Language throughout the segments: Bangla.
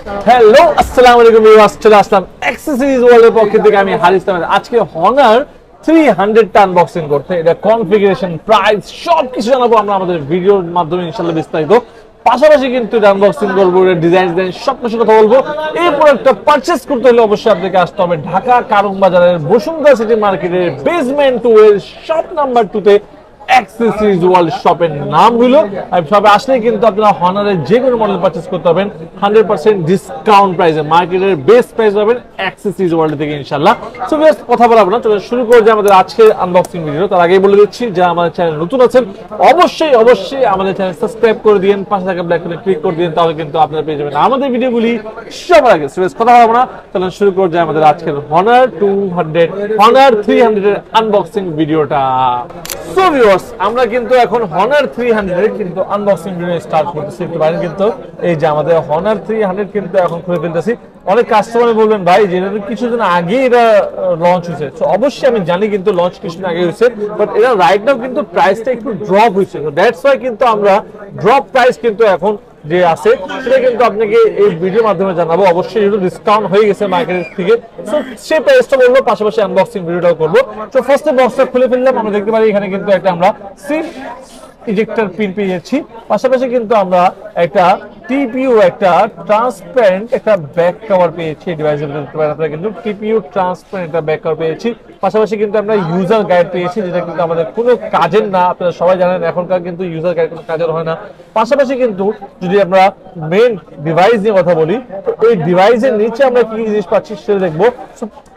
হ্যালো আসসালামু আলাইকুম ভিউয়ার্স, চলে আসলাম অ্যাক্সেসরিজ ওয়ার্ল্ডের পক্ষ থেকে। আমি হারিস আহমেদ। আজকে হনার 300টা আনবক্সিং করতে, এটা কনফিগারেশন, প্রাইস সবকিছু জানাবো আমরা আমাদের ভিডিওর মাধ্যমে ইনশাআল্লাহ বিস্তারিত। পাশাপাশি কিন্তু এটা আনবক্সিং করবো, ডিজাইন সব কিছু কথা বলবো। এই প্রোডাক্টটা পারচেস করতে হলে অবশ্যই আপনাকে আসতে হবে ঢাকা কারণ বাজারের বসুন্ধরা সিটি মার্কেটের বেসমেন্ট 2 এর শপ নাম্বার 2 তে অ্যাক্সেসরিজ ওয়ার্ল্ড শপের নাম হলো। শপে আসলে কিন্তু আপনারা হনারের যে কোনো মডেল পারচেস করতে পারবেন 100% ডিসকাউন্ট প্রাইসে, মার্কেটের বেস্ট প্রাইস পাবেন অ্যাক্সেসরিজ ওয়ার্ল্ড থেকে ইনশাআল্লাহ। সো ভিউয়ার্স, কথা বলবো না, চলো শুরু করে যে আমাদের আজকের আনবক্সিং ভিডিও। তার আগেই বলে দিচ্ছি, যারা আমাদের চ্যানেল নতুন আছেন অবশ্যই আমাদের চ্যানেল সাবস্ক্রাইব করে দিন, পাশে থাকা ব্ল্যাক বাটনে ক্লিক করে দিন, তাহলে কিন্তু আপনারা পেয়ে যাবেন আমাদের ভিডিওগুলি সবার আগে। সো ভিউয়ার্স, কথা বলবো না, চলো শুরু করে যে আমাদের আজকের হনার 300 এর আনবক্সিং ভিডিওটা। সো ভিউয়ার্স, আমরা কিন্তু এখন হনার 300 এর কিন্তু আনবক্সিং ভিডিও স্টার্ট করতেছি। একটু বাইরে কিন্তু এই যে আমাদের হনার 300 কিন্তু এখন খুলে ফেলতেছি। অনেক কাস্টমার বলবেন ভাই যে এটা কিছুদিন আগে এটা লঞ্চ হয়েছে। সো অবশ্যই আমি জানি কিন্তু লঞ্চ কিছুদিন আগে হয়েছে, বাট এটা রাইট নাও কিন্তু প্রাইসটা একটু ড্রপ হয়েছে। সো দ্যাটস ওয়াই কিন্তু আমরা ড্রপ প্রাইস কিন্তু এখন যে আছে সেটা কিন্তু আপনাকে এই ভিডিওর মাধ্যমে জানাবো। অবশ্যই যেহেতু ডিসকাউন্ট হয়ে গেছে মার্কেটের থেকে, সো সেই প্রাইসটা বলবো, পাশাপাশি আনবক্সিং ভিডিওটাও করবো। তো ফার্স্টে বক্সটা খুলে ফেললাম। আমরা দেখতে পারি এখানে কিন্তু একটা আমরা সিম ইজেক্টর পিন পেয়েছি, পাশাপাশি কিন্তু আমরা একটা টিপিইউ, একটা ট্রান্সপারেন্ট একটা ব্যাক কভার পেয়েছি। ডিভাইসের দেখতে পারেন আপনারা কিন্তু টিপিইউ ট্রান্সপারেন্ট একটা ব্যাক কভার পেয়েছি। পাশাপাশি কিন্তু আমরা ইউজার গাইড পেয়েছি, যেটা কিন্তু আমাদের কোনো কাজের না। আপনারা সবাই জানেন এখনকার কিন্তু ইউজার গাইড কোনো কাজের হয় না। পাশাপাশি কিন্তু যদি আমরা মেইন ডিভাইস নিয়ে কথা বলি, তো এই ডিভাইসের নিচে আমরা কি জিনিস পাচ্ছি সেটা দেখবো।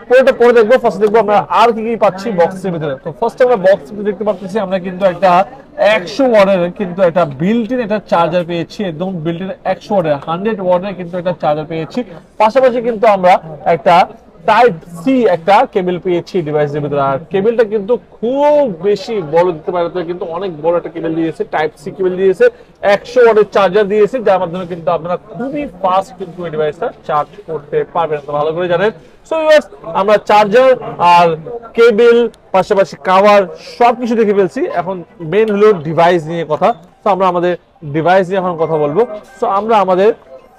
পুরোটা পরে দেখবো। ফার্স্ট দেখবো আমরা আর কি পাচ্ছি বক্সের ভিতরে। তো ফার্স্ট আমরা বক্স দেখতে পাচ্ছি আমরা কিন্তু একটা 100 ওয়াটের কিন্তু একটা বিল্ট ইন একটা চার্জার পেয়েছি। একদম বিল্ট ইন 100 ওয়াটের 100 ওয়াটের কিন্তু একটা চার্জার পেয়েছি। পাশাপাশি কিন্তু আমরা একটা টাইপ সি একটা কেবল পেয়েছি ডিভাইসের ভিতরে। আর কেবলটা কিন্তু খুব বেশি বড় দিতে পারে, কিন্তু অনেক বড় একটা কেবল দিয়েছে, টাইপ সি কেবল দিয়েছে, 100 ওয়াটের চার্জার দিয়েছে, যার মাধ্যমে কিন্তু আপনারা খুবই ফাস্ট কিন্তু এই ডিভাইসটা চার্জ করতে পারবেন। তো ভালো করে জানেন। সো ভিউয়ার্স, আমরা চার্জার আর কেবল পাশাপাশি কভার সবকিছু দেখে ফেলছি। এখন মেইন হলো ডিভাইস নিয়ে কথা। তো আমরা আমাদের ডিভাইস নিয়ে এখন কথা বলবো। সো আমরা আমাদের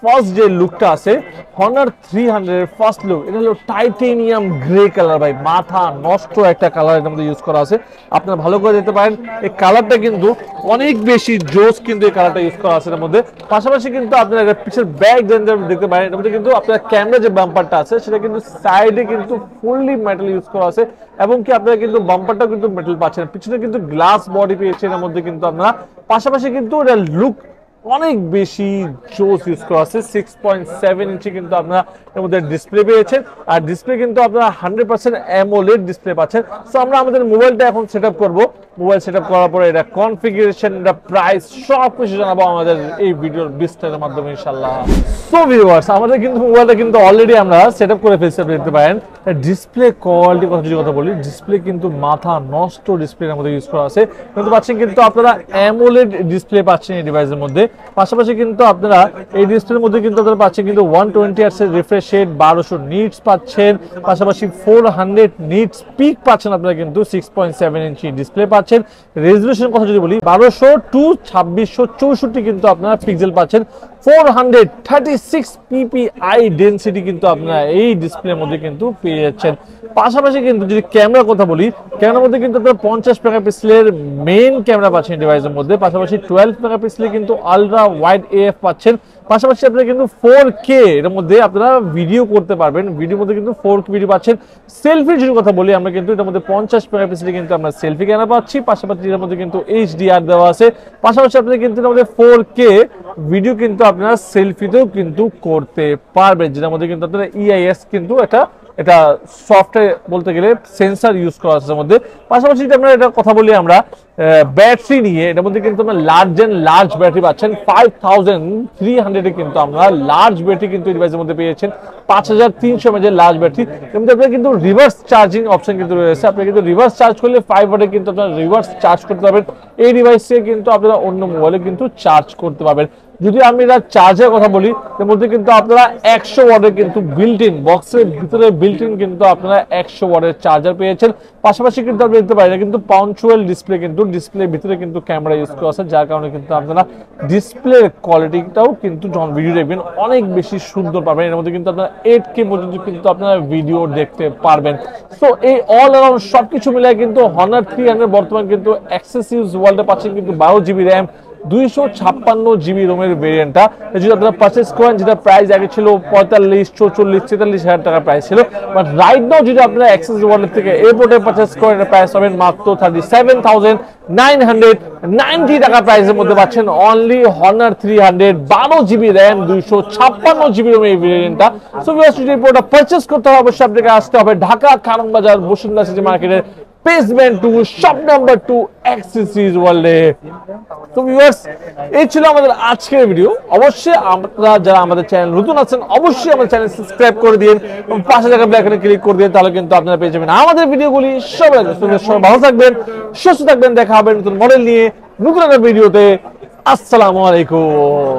ফার্স্ট যে লুকটা আছে হনার 300 এর ফার্স্ট লুক, এটা হলো টাইটেনিয়াম গ্রে কালার। ভাই মাথা নষ্ট একটা কালার এর মধ্যে ইউজ করা আছে। আপনারা ভালো করে দেখতে পারেন এই কালারটা কিন্তু অনেক বেশি জোস, কিন্তু এই কালারটা ইউজ করা আছে এর মধ্যে। পাশাপাশি কিন্তু আপনারা এটা পিছের ব্যাক দেখতে পারেন, এর মধ্যে কিন্তু আপনারা ক্যামেরা যে বাম্পারটা আছে সেটা কিন্তু সাইডে কিন্তু ফুললি মেটাল ইউজ করা আছে, এবং কি আপনারা কিন্তু বাম্পারটা কিন্তু মেটাল পাচ্ছেন। পিছনে কিন্তু গ্লাস বডি পেয়েছেন এর মধ্যে কিন্তু আপনারা। পাশাপাশি কিন্তু এটা লুক অনেক বেশি জোস ইউজ করা আছে। 6.7 ইঞ্চি কিন্তু আপনারা এর মধ্যে ডিসপ্লে পেয়েছেন, আর ডিসপ্লে কিন্তু আপনারা 100% অ্যামোলেড ডিসপ্লে পাচ্ছেন। সো আমরা আমাদের মোবাইলটা এখন সেটআপ করব। মোবাইল সেটআপ করার পরে এটা কনফিগারেশন, এটা প্রাইস সব কিছু জানাবো আমাদের এই ভিডিওর বিস্তারের মাধ্যমে ইনশাআল্লাহ। সো ভিউয়ার্স, আমাদের কিন্তু মোবাইলটা কিন্তু অলরেডি আমরা সেটআপ করে ফেলছি। আপনি দেখতে পারেন ডিসপ্লে কোয়ালিটি কথা বলি, ডিসপ্লে কিন্তু মাথা নষ্ট ডিসপ্লের মধ্যে ইউজ করা আছে। কিন্তু পাচ্ছেন কিন্তু আপনারা অ্যামোলেড ডিসপ্লে পাচ্ছেন এই ডিভাইসের মধ্যে। পাশাপাশি কিন্তু আপনারা এই ডিসপ্লের মধ্যে কিন্তু আপনারা পাচ্ছেন কিন্তু 120 হার্টজ এর রিফ্রেশ রেট, 1200 নিটস পাচ্ছেন, পাশাপাশি 400 নিটস পিক পাচ্ছেন আপনারা কিন্তু 6.7 ইঞ্চি ডিসপ্লে পাচ্ছেন। রেজোলিউশন কথা যদি বলি 1200 টু 2664 কিন্তু আপনারা পিক্সেল পাচ্ছেন। 436 ppi ডেনসিটি কিন্তু আপনারা এই ডিসপ্লের মধ্যে কিন্তু পেয়ে যাচ্ছেন। পাশাপাশি কিন্তু যদি ক্যামেরার কথা বলি, ক্যামেরার মধ্যে কিন্তু আপনারা 50 মেগাপিক্সেলের মেইন ক্যামেরা পাচ্ছেন ডিভাইসের মধ্যে। পাশাপাশি 12 মেগাপিক্সেলের কিন্তু আলট্রা ওয়াইড এএফ পাচ্ছেন। পাশাপাশি আপনারা কিন্তু 4K এর মধ্যে আপনারা ভিডিও করতে পারবেন। ভিডিওর মধ্যে কিন্তু 4K ভিডিও পাচ্ছেন। সেলফি যদি কথা বলি, আমরা কিন্তু এটার মধ্যে 50 মেগাপিক্সেলের কিন্তু আমরা সেলফি ক্যামেরা পাচ্ছি। পাশাপাশি এর মধ্যে কিন্তু HDR দেওয়া আছে। পাশাপাশি আপনারা কিন্তু এর মধ্যে 4K ভিডিও কিন্তু আপনারা সেলফিতেও কিন্তু করতে পারবেন, যেটার মধ্যে কিন্তু আপনারা EIS কিন্তু এটা সফটওয়্যার বলতে গেলে সেন্সর ইউজ করা আছে এর মধ্যে। পাশাপাশি যদি আমরা এটা কথা বলি আমরা ব্যাটারি নিয়ে, এটার মধ্যে কিন্তু আমরা লার্জ ব্যাটারি পাচ্ছেন। 5300 এ কিন্তু আমরা লার্জ ব্যাটারি কিন্তু ডিভাইসের মধ্যে পেয়েছেন। 5300 mAh লার্জ ব্যাটারি। এর মধ্যে আপনারা কিন্তু রিভার্স চার্জিং অপশন কিন্তু রয়েছে। আপনারা কিন্তু রিভার্স চার্জ করলে 5 ওয়াটে কিন্তু আপনারা রিভার্স চার্জ করতে পারবেন। এই ডিভাইসে কিন্তু আপনারা অন্য মোবাইলে কিন্তু চার্জ করতে পারবেন। যদি আমি এটা চার্জের কথা বলি, এর মধ্যে কিন্তু আপনারা 100 ওয়াটের কিন্তু বিল্ট ইন বক্সের ভিতরে বিল্ট ইন কিন্তু আপনারা 100 ওয়াটের চার্জার পেয়েছেন। পাশাপাশি কিন্তু আপনি দেখতে পারেন কিন্তু পাঞ্চুয়াল ডিসপ্লে, কিন্তু ডিসপ্লের ভিতরে কিন্তু ক্যামেরা ইউজ করা আছে, যার কারণে কিন্তু আপনারা ডিসপ্লের কোয়ালিটিটাও কিন্তু যখন ভিডিও দেখবেন অনেক বেশি সুন্দর পাবেন। এর মধ্যে কিন্তু আপনারা 8K পর্যন্ত কিন্তু আপনারা ভিডিও দেখতে পারবেন। সো এই অল অ্যারাউন্ড সবকিছু মিলে কিন্তু Honor 300 বর্তমান কিন্তু অ্যাক্সেসরিজ ওয়ার্ল্ডে পাচ্ছেন কিন্তু 12 জিবি র্যাম, 256 জিবি রোমের ভেরিয়েন্টটা। যদি আপনারা পারচেজ করেন, যেটা প্রাইস আগে ছিল 45, 44, 43 হাজার টাকা প্রাইস ছিল, বাট রাইট নাও যদি আপনারা অ্যাক্সেস ওয়ালেট থেকে এয়ারপোর্টে পারচেজ করেন, এটা প্রাইস পাবেন মাত্র 37,990 টাকা প্রাইসের মধ্যে পাচ্ছেন only Honor 300 12 GB RAM, 256 GB রোমের এই ভেরিয়েন্টটা। সো ভিউয়ার্স, যদি প্রোডাক্ট পারচেজ করতে হবে অবশ্যই আপনাকে আসতে হবে ঢাকা কারণ বাজার বসুন্ধরা সিটি মার্কেটের বেসমেন্ট 2 শপ নাম্বার 2 অ্যাক্সেসরিজ ওয়ার্ল্ডে। তো ভিউয়ার্স, এই ছিল আমাদের আজকের ভিডিও। অবশ্যই আপনারা যারা আমাদের চ্যানেল নতুন আছেন অবশ্যই আমাদের চ্যানেল সাবস্ক্রাইব করে দিন এবং পাশে থাকা বেল আইকনে ক্লিক করে দিন, তাহলে কিন্তু আপনারা পেয়ে যাবেন আমাদের ভিডিওগুলি সবার আগে। সবাই ভালো থাকবেন, সুস্থ থাকবেন, দেখা হবে নতুন মডেল নিয়ে নতুন একটা ভিডিওতে। আসসালামু আলাইকুম।